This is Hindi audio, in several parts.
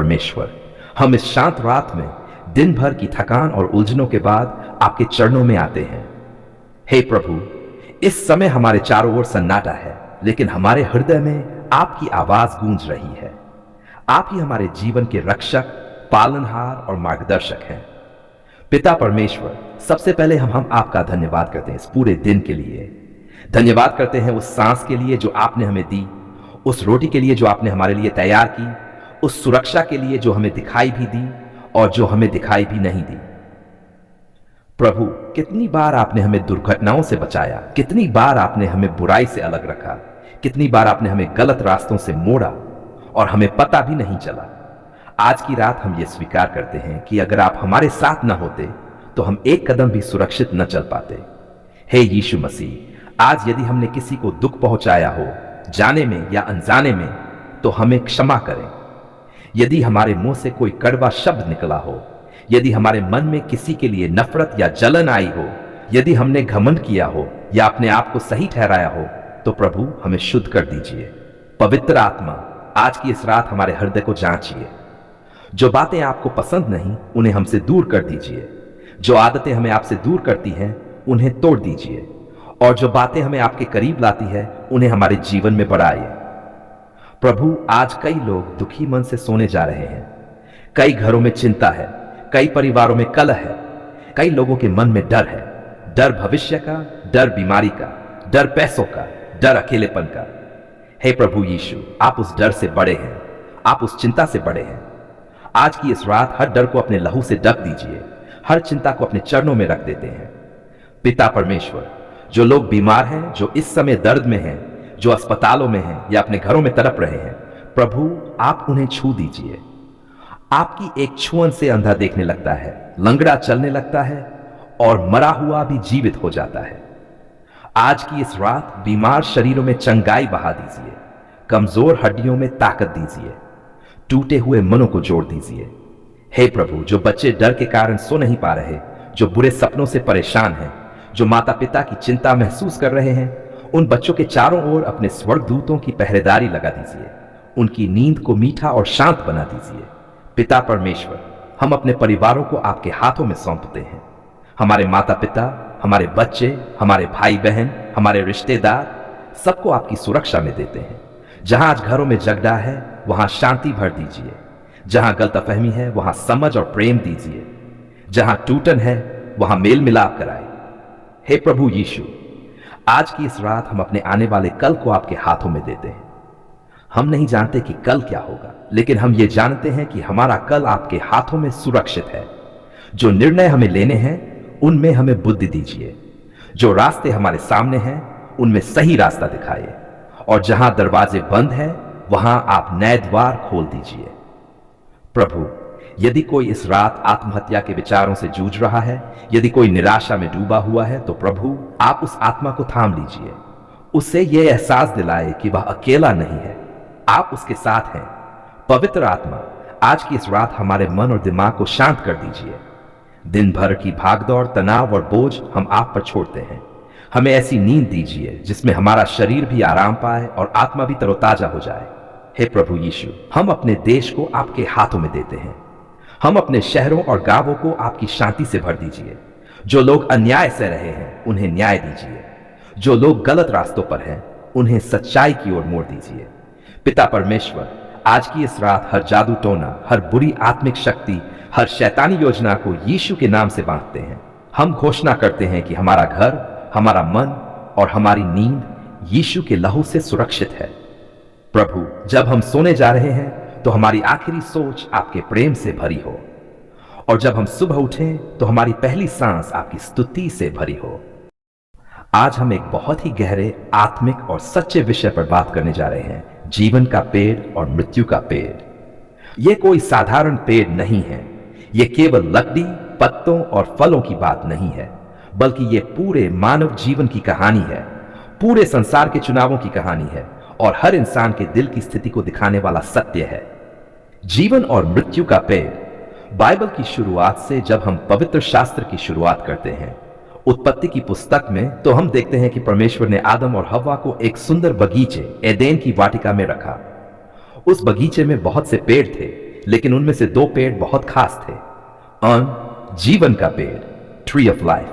परमेश्वर, हम इस शांत रात में दिन भर की थकान और उलझनों के बाद आपके चरणों में आते हैं। हे प्रभु, इस समय हमारे चारों ओर सन्नाटा है, लेकिन हमारे हृदय में आपकी आवाज गूंज रही है। आप ही हमारे जीवन के रक्षक, पालनहार और मार्गदर्शक हैं। पिता परमेश्वर, सबसे पहले हम आपका धन्यवाद करते हैं इस पूरे दिन के लिए। धन्यवाद करते हैं उस सांस के लिए जो आपने हमें दी, उस रोटी के लिए जो आपने हमारे लिए तैयार की, उस सुरक्षा के लिए जो हमें दिखाई भी दी और जो हमें दिखाई भी नहीं दी। प्रभु, कितनी बार आपने हमें दुर्घटनाओं से बचाया, कितनी बार आपने हमें बुराई से अलग रखा, कितनी बार आपने हमें गलत रास्तों से मोड़ा और हमें पता भी नहीं चला। आज की रात हम ये स्वीकार करते हैं कि अगर आप हमारे साथ न होते तो हम एक कदम भी सुरक्षित न चल पाते। हे यीशु मसीह, आज यदि हमने किसी को दुख पहुंचाया हो, जाने में या अनजाने में, तो हमें क्षमा करें। यदि हमारे मुंह से कोई कड़वा शब्द निकला हो, यदि हमारे मन में किसी के लिए नफरत या जलन आई हो, यदि हमने घमंड किया हो या अपने आप को सही ठहराया हो, तो प्रभु हमें शुद्ध कर दीजिए। पवित्र आत्मा, आज की इस रात हमारे हृदय को जांचिए। जो बातें आपको पसंद नहीं, उन्हें हमसे दूर कर दीजिए। जो आदतें हमें आपसे दूर करती हैं, उन्हें तोड़ दीजिए। और जो बातें हमें आपके करीब लाती है, उन्हें हमारे जीवन में बढ़ाइए। प्रभु, आज कई लोग दुखी मन से सोने जा रहे हैं। कई घरों में चिंता है, कई परिवारों में कलह है, कई लोगों के मन में डर है। डर भविष्य का, डर बीमारी का, डर पैसों का, डर अकेलेपन का। हे प्रभु यीशु, आप उस डर से बड़े हैं, आप उस चिंता से बड़े हैं। आज की इस रात हर डर को अपने लहू से ढक दीजिए, हर चिंता को अपने चरणों में रख देते हैं। पिता परमेश्वर, जो लोग बीमार हैं, जो इस समय दर्द में हैं, जो अस्पतालों में हैं या अपने घरों में तड़प रहे हैं, प्रभु आप उन्हें छू दीजिए। आपकी एक छुअन से अंधा देखने लगता है, लंगड़ा चलने लगता है और मरा हुआ भी जीवित हो जाता है। आज की इस रात बीमार शरीरों में चंगाई बहा दीजिए, कमजोर हड्डियों में ताकत दीजिए, टूटे हुए मनों को जोड़ दीजिए। हे प्रभु, जो बच्चे डर के कारण सो नहीं पा रहे, जो बुरे सपनों से परेशान हैं, जो माता पिता की चिंता महसूस कर रहे हैं, उन बच्चों के चारों ओर अपने स्वर्गदूतों की पहरेदारी लगा दीजिए। उनकी नींद को मीठा और शांत बना दीजिए। पिता परमेश्वर, हम अपने परिवारों को आपके हाथों में सौंपते हैं। हमारे माता पिता, हमारे बच्चे, हमारे भाई बहन, हमारे रिश्तेदार, सबको आपकी सुरक्षा में देते हैं। जहां आज घरों में झगड़ा है, वहां शांति भर दीजिए। जहां गलतफहमी है, वहां समझ और प्रेम दीजिए। जहां टूटन है, वहां मेल मिलाप कराए। हे प्रभु यीशु, आज की इस रात हम अपने आने वाले कल को आपके हाथों में देते हैं। हम नहीं जानते कि कल क्या होगा, लेकिन हम ये जानते हैं कि हमारा कल आपके हाथों में सुरक्षित है। जो निर्णय हमें लेने हैं, उनमें हमें बुद्धि दीजिए। जो रास्ते हमारे सामने हैं, उनमें सही रास्ता दिखाइए। और जहां दरवाजे बंद हैं, वहां आप नए द्वार खोल दीजिए। प्रभु, यदि कोई इस रात आत्महत्या के विचारों से जूझ रहा है, यदि कोई निराशा में डूबा हुआ है, तो प्रभु आप उस आत्मा को थाम लीजिए। उससे यह एहसास दिलाए कि वह अकेला नहीं है, आप उसके साथ हैं। पवित्र आत्मा, आज की इस रात हमारे मन और दिमाग को शांत कर दीजिए। दिन भर की भागदौड़, तनाव और बोझ हम आप पर छोड़ते हैं। हमें ऐसी नींद दीजिए जिसमें हमारा शरीर भी आराम पाए और आत्मा भी तरोताजा हो जाए। हे प्रभु यीशु, हम अपने देश को आपके हाथों में देते हैं। हम अपने शहरों और गांवों को आपकी शांति से भर दीजिए। जो लोग अन्याय सह रहे हैं, उन्हें न्याय दीजिए। जो लोग गलत रास्तों पर हैं, उन्हें सच्चाई की ओर मोड़ दीजिए। पिता परमेश्वर, आज की इस रात हर जादू टोना, हर बुरी आत्मिक शक्ति, हर शैतानी योजना को यीशु के नाम से बांधते हैं। हम घोषणा करते हैं कि हमारा घर, हमारा मन और हमारी नींद यीशु के लहू से सुरक्षित है। प्रभु, जब हम सोने जा रहे हैं, तो हमारी आखिरी सोच आपके प्रेम से भरी हो, और जब हम सुबह उठें तो हमारी पहली सांस आपकी स्तुति से भरी हो। आज हम एक बहुत ही गहरे, आत्मिक और सच्चे विषय पर बात करने जा रहे हैं, जीवन का पेड़ और मृत्यु का पेड़। यह कोई साधारण पेड़ नहीं है। यह केवल लकड़ी, पत्तों और फलों की बात नहीं है, बल्कि यह पूरे मानव जीवन की कहानी है, पूरे संसार के चुनावों की कहानी है और हर इंसान के दिल की स्थिति को दिखाने वाला सत्य है। जीवन और मृत्यु का पेड़। बाइबल की शुरुआत से जब हम पवित्र शास्त्र की शुरुआत करते हैं, उत्पत्ति की पुस्तक में, तो हम देखते हैं कि परमेश्वर ने आदम और हव्वा को एक सुंदर बगीचे, एदेन की वाटिका में रखा। उस बगीचे में बहुत से पेड़ थे, लेकिन उनमें से दो पेड़ बहुत खास थे। जीवन का पेड़, ट्री ऑफ लाइफ,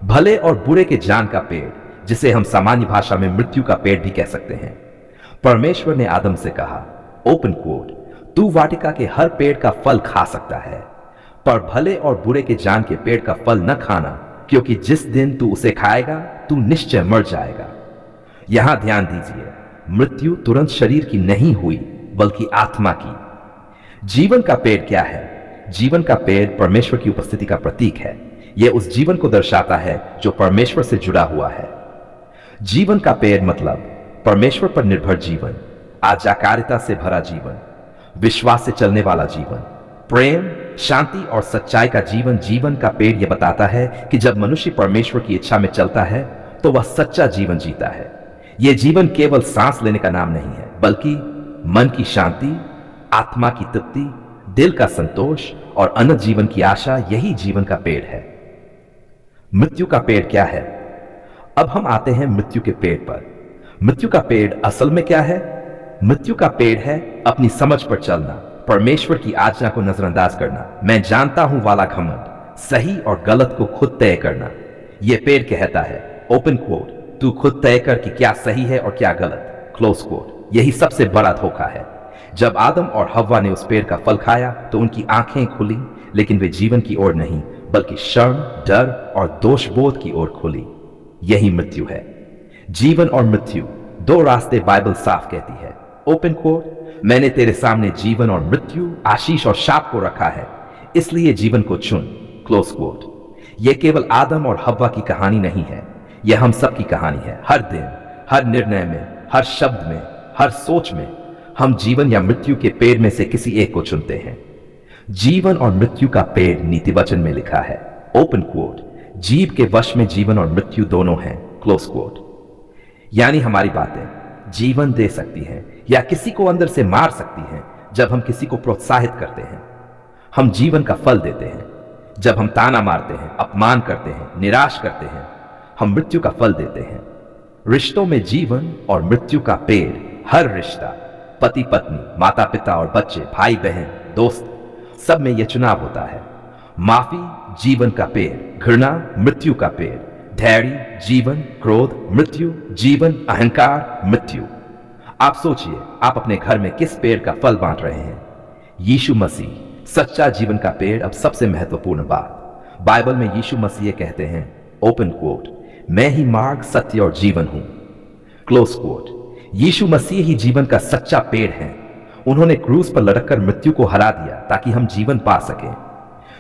भले और बुरे के ज्ञान का पेड़, जिसे हम सामान्य भाषा में मृत्यु का पेड़ भी कह सकते हैं। परमेश्वर ने आदम से कहा, ओपन कोट, तू वाटिका के हर पेड़ का फल खा सकता है, पर भले और बुरे के ज्ञान के पेड़ का फल न खाना, क्योंकि जिस दिन तू उसे खाएगा तू निश्चय मर जाएगा। यहां ध्यान दीजिए, मृत्यु तुरंत शरीर की नहीं हुई, बल्कि आत्मा की। जीवन का पेड़ क्या है? जीवन का पेड़ परमेश्वर की उपस्थिति का प्रतीक है। यह उस जीवन को दर्शाता है जो परमेश्वर से जुड़ा हुआ है। जीवन का पेड़ मतलब परमेश्वर पर निर्भर जीवन, आज्ञाकारिता से भरा जीवन, विश्वास से चलने वाला जीवन, प्रेम, शांति और सच्चाई का जीवन। जीवन का पेड़ यह बताता है कि जब मनुष्य परमेश्वर की इच्छा में चलता है तो वह सच्चा जीवन जीता है। यह जीवन केवल सांस लेने का नाम नहीं है, बल्कि मन की शांति, आत्मा की तृप्ति, दिल का संतोष और अनंत जीवन की आशा। यही जीवन का पेड़ है। मृत्यु का पेड़ क्या है? अब हम आते हैं मृत्यु के पेड़ पर। मृत्यु का पेड़ असल में क्या है? मृत्यु का पेड़ है अपनी समझ पर चलना, परमेश्वर की आज्ञा को नजरअंदाज करना, मैं जानता हूं वाला घमंड, सही और गलत को खुद तय करना। यह पेड़ कहता है, ओपन कोट, तू खुद तय कर कि क्या सही है और क्या गलत, क्लोज कोट। यही सबसे बड़ा धोखा है। जब आदम और हव्वा ने उस पेड़ का फल खाया तो उनकी आंखें खुली, लेकिन वे जीवन की ओर नहीं, बल्कि शर्म, डर और दोषबोध की ओर खुली। यही मृत्यु है। जीवन और मृत्यु दो रास्ते बाइबल साफ कहती है। ओपन कोट, मैंने तेरे सामने जीवन और मृत्यु, आशीष और शाप को रखा है, इसलिए जीवन को चुन, क्लोज कोट। यह केवल आदम और हव्वा की कहानी नहीं है, यह हम सब की कहानी है। हर दिन, हर निर्णय में, हर शब्द में, हर सोच में हम जीवन या मृत्यु के पेड़ में से किसी एक को चुनते हैं। जीवन और मृत्यु का पेड़ नीति वचन में लिखा है, ओपन कोट, जीव के वश में जीवन और मृत्यु दोनों हैं, क्लोज कोट। यानी हमारी बातें जीवन दे सकती हैं या किसी को अंदर से मार सकती हैं। जब हम किसी को प्रोत्साहित करते हैं, हम जीवन का फल देते हैं। जब हम ताना मारते हैं, अपमान करते हैं, निराश करते हैं, हम मृत्यु का फल देते हैं। रिश्तों में जीवन और मृत्यु का पेड़, हर रिश्ता, पति पत्नी, माता पिता और बच्चे, भाई बहन, दोस्त, सब में यह चुनाव होता है। माफी जीवन का पेड़, घृणा मृत्यु का पेड़, धैर्य जीवन, क्रोध मृत्यु, जीवन, अहंकार मृत्यु। आप सोचिए, आप अपने घर में किस पेड़ का फल बांट रहे हैं? यीशु मसीह, सच्चा जीवन का पेड़। अब सबसे महत्वपूर्ण बात, बाइबल में यीशु मसीह कहते हैं, ओपन कोट, मैं ही मार्ग, सत्य और जीवन हूं, क्लोज कोट। यीशु मसीह ही जीवन का सच्चा पेड़ है। उन्होंने क्रूस पर लटककर मृत्यु को हरा दिया ताकि हम जीवन पा सकें।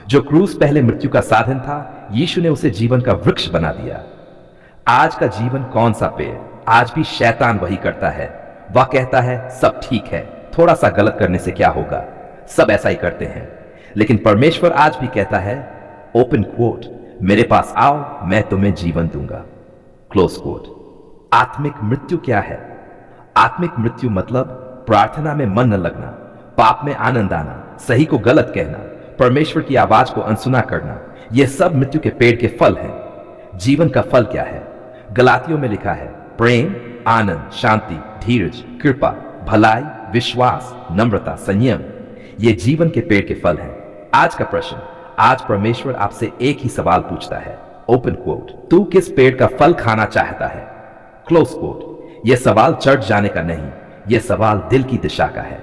जो क्रूस पहले मृत्यु का साधन था, यीशु ने उसे जीवन का वृक्ष बना दिया। आज का जीवन कौन सा पेड़? आज भी शैतान वही करता है। वह कहता है सब ठीक है, थोड़ा सा गलत करने से क्या होगा, सब ऐसा ही करते हैं। लेकिन परमेश्वर आज भी कहता है, ओपन कोट, मेरे पास आओ, मैं तुम्हें जीवन दूंगा, क्लोज कोट। आत्मिक मृत्यु क्या है? आत्मिक मृत्यु मतलब प्रार्थना में मन न लगना, पाप में आनंद आना, सही को गलत कहना, परमेश्वर की आवाज को अनसुना करना। यह सब मृत्यु के पेड़ के फल हैं। जीवन का फल क्या है? गलातियों में लिखा है, प्रेम, आनंद, शांति, धीरज, कृपा, भलाई, विश्वास, नम्रता, संयम। ये जीवन के पेड़ के फल हैं। आज का प्रश्न, आज परमेश्वर आपसे एक ही सवाल पूछता है, ओपन कोट, तू किस पेड़ का फल खाना चाहता है, क्लोज कोट। यह सवाल चर्च जाने का नहीं, यह सवाल दिल की दिशा का है।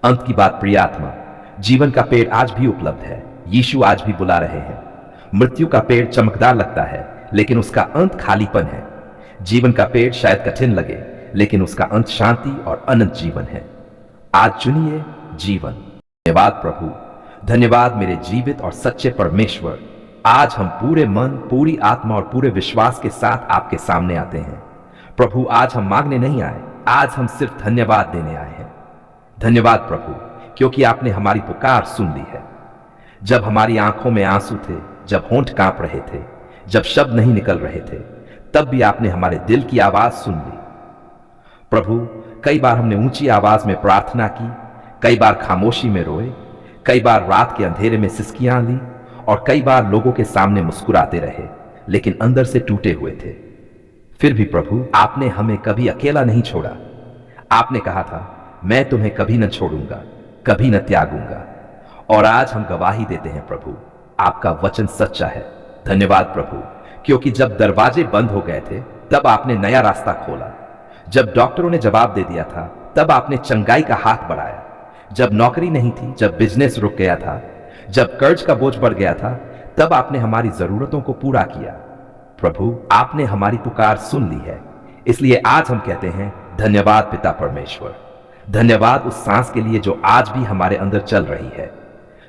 अंत की बात, प्रिय आत्मा, जीवन का पेड़ आज भी उपलब्ध है। यीशु आज भी बुला रहे हैं। मृत्यु का पेड़ चमकदार लगता है, लेकिन उसका अंत खालीपन है। जीवन का पेड़ शायद कठिन लगे, लेकिन उसका अंत शांति और अनंत जीवन है। आज चुनिए जीवन। धन्यवाद प्रभु, धन्यवाद मेरे जीवित और सच्चे परमेश्वर। आज हम पूरे मन, पूरी आत्मा और पूरे विश्वास के साथ आपके सामने आते हैं। प्रभु, आज हम मांगने नहीं आए, आज हम सिर्फ धन्यवाद देने आए हैं। धन्यवाद प्रभु, क्योंकि आपने हमारी पुकार सुन ली है। जब हमारी आंखों में आंसू थे, जब होंठ कांप रहे थे, जब शब्द नहीं निकल रहे थे, तब भी आपने हमारे दिल की आवाज सुन ली। प्रभु, कई बार हमने ऊंची आवाज में प्रार्थना की, कई बार खामोशी में रोए, कई बार रात के अंधेरे में सिसकियां ली और कई बार लोगों के सामने मुस्कुराते रहे, लेकिन अंदर से टूटे हुए थे। फिर भी प्रभु, आपने हमें कभी अकेला नहीं छोड़ा। आपने कहा था, मैं तुम्हें कभी न छोड़ूंगा, कभी न त्यागूंगा। और आज हम गवाही देते हैं प्रभु, आपका वचन सच्चा है। धन्यवाद प्रभु, क्योंकि जब दरवाजे बंद हो गए थे तब आपने नया रास्ता खोला। जब डॉक्टरों ने जवाब दे दिया था तब आपने चंगाई का हाथ बढ़ाया। जब नौकरी नहीं थी, जब बिजनेस रुक गया था, जब कर्ज का बोझ बढ़ गया था, तब आपने हमारी जरूरतों को पूरा किया। प्रभु, आपने हमारी पुकार सुन ली है, इसलिए आज हम कहते हैं धन्यवाद पिता परमेश्वर। धन्यवाद उस सांस के लिए जो आज भी हमारे अंदर चल रही है।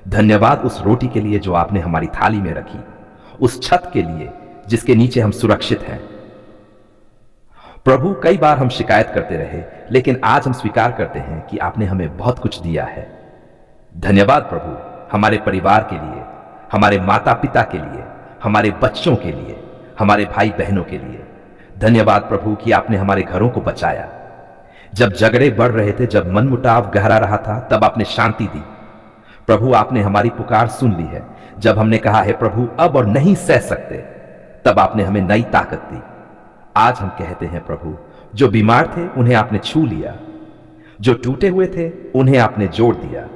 धन्यवाद उस रोटी के लिए जो आपने हमारी थाली में रखी, उस छत के लिए जिसके नीचे हम सुरक्षित हैं। प्रभु, कई बार हम शिकायत करते रहे, लेकिन आज हम स्वीकार करते हैं कि आपने हमें बहुत कुछ दिया है। धन्यवाद प्रभु, हमारे परिवार के लिए, हमारे माता पिता के लिए, हमारे बच्चों के लिए, हमारे भाई बहनों के लिए। धन्यवाद प्रभु कि आपने हमारे घरों को बचाया। जब झगड़े बढ़ रहे थे, जब मनमुटाव गहरा रहा था, तब आपने शांति दी। प्रभु, आपने हमारी पुकार सुन ली है। जब हमने कहा है प्रभु अब और नहीं सह सकते, तब आपने हमें नई ताकत दी। आज हम कहते हैं प्रभु, जो बीमार थे उन्हें आपने छू लिया, जो टूटे हुए थे उन्हें आपने जोड़ दिया,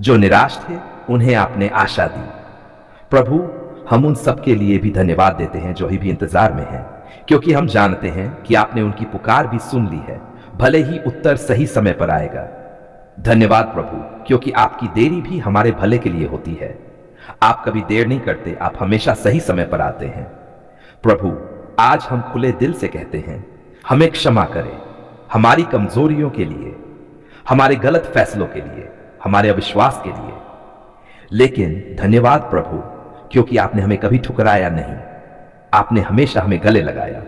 जो निराश थे उन्हें आपने आशा दी। प्रभु, हम उन सब के लिए भी धन्यवाद देते हैं जो अभी भी इंतजार में हैं, क्योंकि हम जानते हैं कि आपने उनकी पुकार भी सुन ली है, भले ही उत्तर सही समय पर आएगा। धन्यवाद प्रभु, क्योंकि आपकी देरी भी हमारे भले के लिए होती है। आप कभी देर नहीं करते, आप हमेशा सही समय पर आते हैं। प्रभु, आज हम खुले दिल से कहते हैं, हमें क्षमा करें हमारी कमजोरियों के लिए, हमारे गलत फैसलों के लिए, हमारे अविश्वास के लिए। लेकिन धन्यवाद प्रभु, क्योंकि आपने हमें कभी ठुकराया नहीं, आपने हमेशा हमें गले लगाया।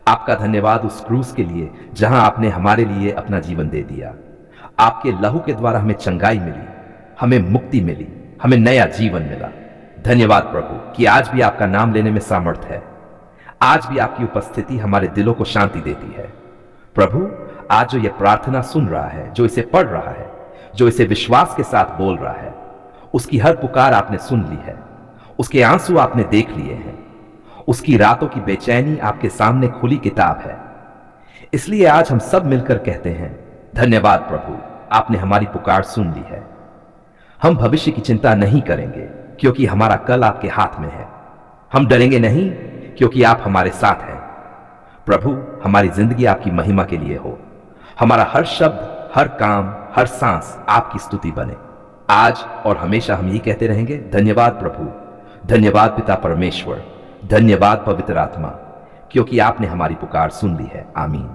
आपका धन्यवाद उस क्रूस के लिए जहां आपने हमारे लिए अपना जीवन दे दिया। आपके लहू के द्वारा हमें चंगाई मिली, हमें मुक्ति मिली, हमें नया जीवन मिला। धन्यवाद प्रभु कि आज भी आपका नाम लेने में सामर्थ्य है। आज भी आपकी उपस्थिति हमारे दिलों को शांति देती है। प्रभु, आज जो ये प्रार्थना सुन रहा है, जो इसे पढ़ रहा है, जो इसे विश्वास के साथ बोल रहा है, उसकी हर पुकार आपने सुन ली है, उसके आंसू आपने देख लिए हैं, उसकी रातों की बेचैनी आपके सामने खुली किताब है। इसलिए आज हम सब मिलकर कहते हैं धन्यवाद प्रभु, आपने हमारी पुकार सुन ली है। हम भविष्य की चिंता नहीं करेंगे, क्योंकि हमारा कल आपके हाथ में है। हम डरेंगे नहीं, क्योंकि आप हमारे साथ हैं। प्रभु, हमारी जिंदगी आपकी महिमा के लिए हो। हमारा हर शब्द, हर काम, हर सांस आपकी स्तुति बने। आज और हमेशा हम यही कहते रहेंगे धन्यवाद प्रभु, धन्यवाद पिता परमेश्वर, धन्यवाद पवित्र आत्मा, क्योंकि आपने हमारी पुकार सुन ली है। आमीन।